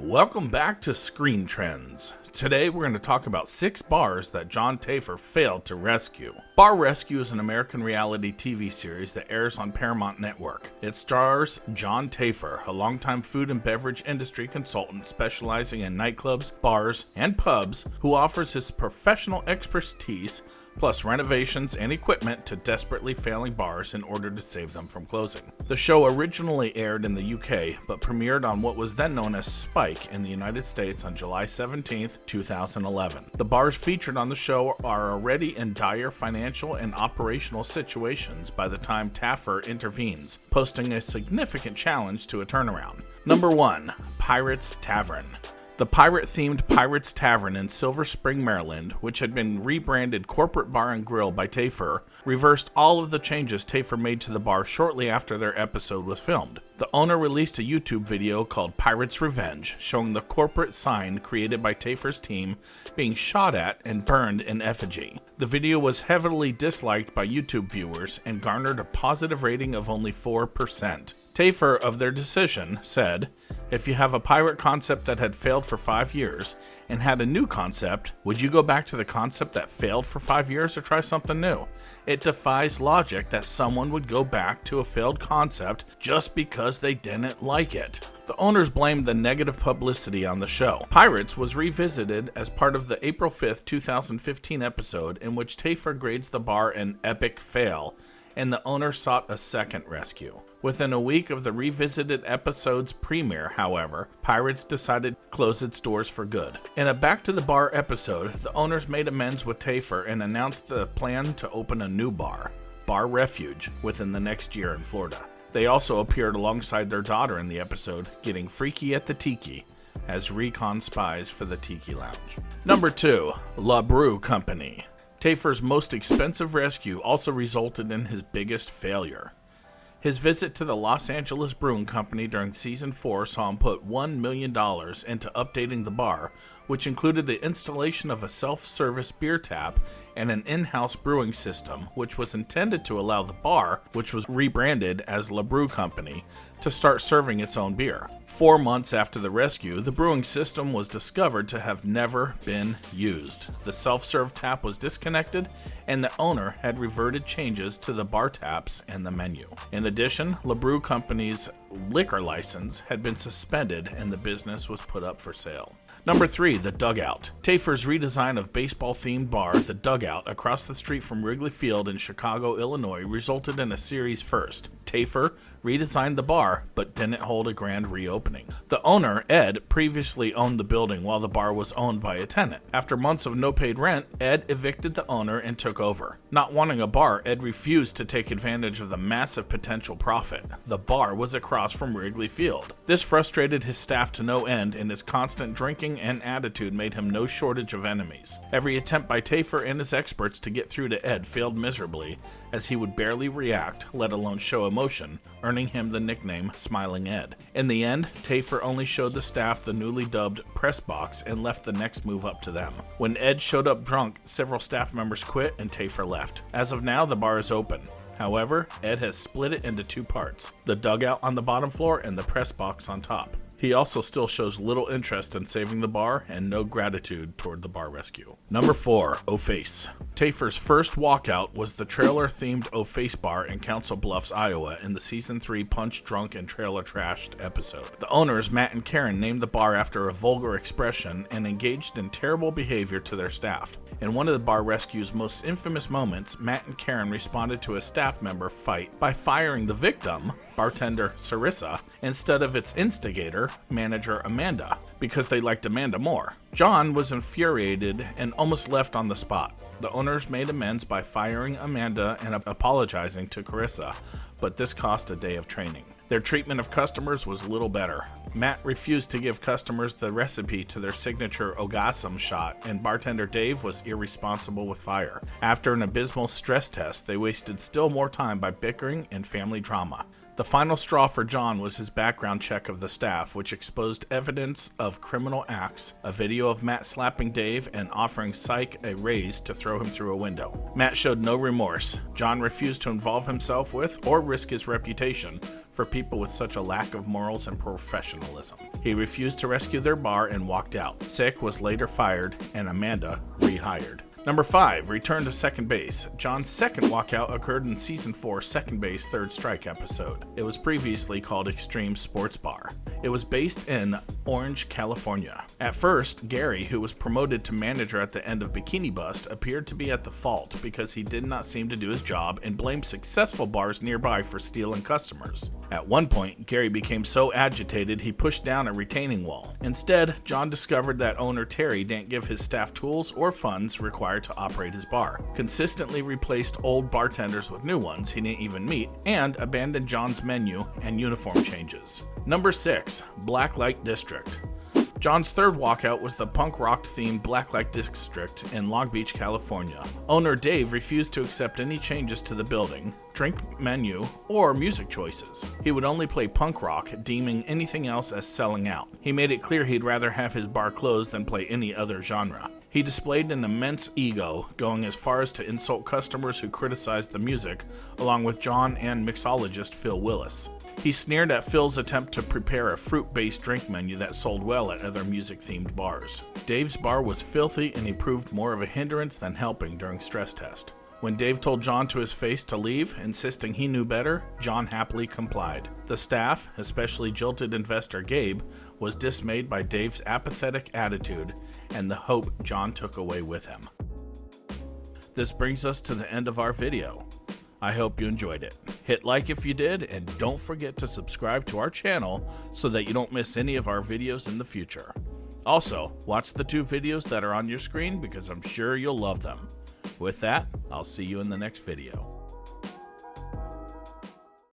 Welcome back to Screen Trends. Today we're going to talk about 6 bars that John Taffer failed to rescue. Bar Rescue is an American reality TV series that airs on Paramount Network. It stars John Taffer, a longtime food and beverage industry consultant specializing in nightclubs, bars, and pubs, who offers his professional expertise plus renovations and equipment to desperately failing bars in order to save them from closing. The show originally aired in the UK, but premiered on what was then known as Spike in the United States on July 17, 2011. The bars featured on the show are already in dire financial and operational situations by the time Taffer intervenes, posting a significant challenge to a turnaround. Number 1. Pirates Tavern. The pirate-themed Pirates Tavern in Silver Spring, Maryland, which had been rebranded Corporate Bar and Grill by Taffer, reversed all of the changes Taffer made to the bar shortly after their episode was filmed. The owner released a YouTube video called Pirates Revenge, showing the corporate sign created by Taffer's team being shot at and burned in effigy. The video was heavily disliked by YouTube viewers and garnered a positive rating of only 4%. Taffer, of their decision, said, "If you have a pirate concept that had failed for 5 years and had a new concept, would you go back to the concept that failed for 5 years or try something new? It defies logic that someone would go back to a failed concept just because they didn't like it." The owners blamed the negative publicity on the show. Pirates was revisited as part of the April 5, 2015 episode in which Taffer grades the bar an epic fail, and the owner sought a second rescue. Within a week of the revisited episode's premiere, however, Pirates decided to close its doors for good. In a Back to the Bar episode, the owners made amends with Taffer and announced the plan to open a new bar, Bar Refuge, within the next year in Florida. They also appeared alongside their daughter in the episode, getting freaky at the tiki, as recon spies for the Tiki Lounge. Number 2. La Brew Company. Taffer's most expensive rescue also resulted in his biggest failure. His visit to the Los Angeles Brewing Company during Season 4 saw him put $1 million into updating the bar, which included the installation of a self-service beer tap and an in-house brewing system, which was intended to allow the bar, which was rebranded as La Brew Company, to start serving its own beer. 4 months after the rescue, the brewing system was discovered to have never been used. The self-serve tap was disconnected, and the owner had reverted changes to the bar taps and the menu. In addition, La Brew Company's liquor license had been suspended and the business was put up for sale. Number 3. The Dugout. Taffer's redesign of baseball-themed bar, The Dugout, across the street from Wrigley Field in Chicago, Illinois, resulted in a series first. Taffer redesigned the bar, but didn't hold a grand reopening. The owner, Ed, previously owned the building while the bar was owned by a tenant. After months of no paid rent, Ed evicted the owner and took over. Not wanting a bar, Ed refused to take advantage of the massive potential profit. The bar was across from Wrigley Field. This frustrated his staff to no end, and his constant drinking and attitude made him no shortage of enemies. Every attempt by Taffer and his experts to get through to Ed failed miserably, as he would barely react, let alone show emotion, earning him the nickname Smiling Ed. In the end, Taffer only showed the staff the newly dubbed press box and left the next move up to them. When Ed showed up drunk, several staff members quit and Taffer left. As of now, the bar is open. However, Ed has split it into 2 parts, the dugout on the bottom floor and the press box on top. He also still shows little interest in saving the bar and no gratitude toward the bar rescue. Number 4. O'Face. Taffer's first walkout was the trailer-themed O'Face bar in Council Bluffs, Iowa in the Season 3 Punch Drunk and Trailer Trashed episode. The owners, Matt and Karen, named the bar after a vulgar expression and engaged in terrible behavior to their staff. In one of the bar rescue's most infamous moments, Matt and Karen responded to a staff member fight by firing the victim, bartender Sarissa, instead of its instigator, manager Amanda, because they liked Amanda more. John was infuriated and almost left on the spot. The owners made amends by firing Amanda and apologizing to Carissa, but this cost a day of training. Their treatment of customers was little better. Matt refused to give customers the recipe to their signature Ogasm shot, and bartender Dave was irresponsible with fire. After an abysmal stress test, they wasted still more time by bickering and family drama. The final straw for John was his background check of the staff, which exposed evidence of criminal acts, a video of Matt slapping Dave and offering Syke a raise to throw him through a window. Matt showed no remorse. John refused to involve himself with or risk his reputation for people with such a lack of morals and professionalism. He refused to rescue their bar and walked out. Sick was later fired and Amanda rehired. Number 5, return to second base. John's second walkout occurred in Season 4, Second Base, Third Strike episode. It was previously called Extreme Sports Bar. It was based in Orange, California. At first, Gary, who was promoted to manager at the end of Bikini Bust, appeared to be at the fault because he did not seem to do his job and blamed successful bars nearby for stealing customers. At one point, Gary became so agitated he pushed down a retaining wall. Instead, John discovered that owner Terry didn't give his staff tools or funds required to operate his bar, consistently replaced old bartenders with new ones he didn't even meet, and abandoned John's menu and uniform changes. Number 6, Blacklight District. John's third walkout was the punk rock-themed Blacklight District in Long Beach, California. Owner Dave refused to accept any changes to the building, drink menu, or music choices. He would only play punk rock, deeming anything else as selling out. He made it clear he'd rather have his bar closed than play any other genre. He displayed an immense ego, going as far as to insult customers who criticized the music, along with John and mixologist Phil Willis. He sneered at Phil's attempt to prepare a fruit-based drink menu that sold well at other music-themed bars. Dave's bar was filthy and he proved more of a hindrance than helping during stress test. When Dave told John to his face to leave, insisting he knew better, John happily complied. The staff, especially jilted investor Gabe, was dismayed by Dave's apathetic attitude and the hope John took away with him. This brings us to the end of our video. I hope you enjoyed it. Hit like if you did, and don't forget to subscribe to our channel so that you don't miss any of our videos in the future. Also, watch the 2 videos that are on your screen because I'm sure you'll love them. With that, I'll see you in the next video.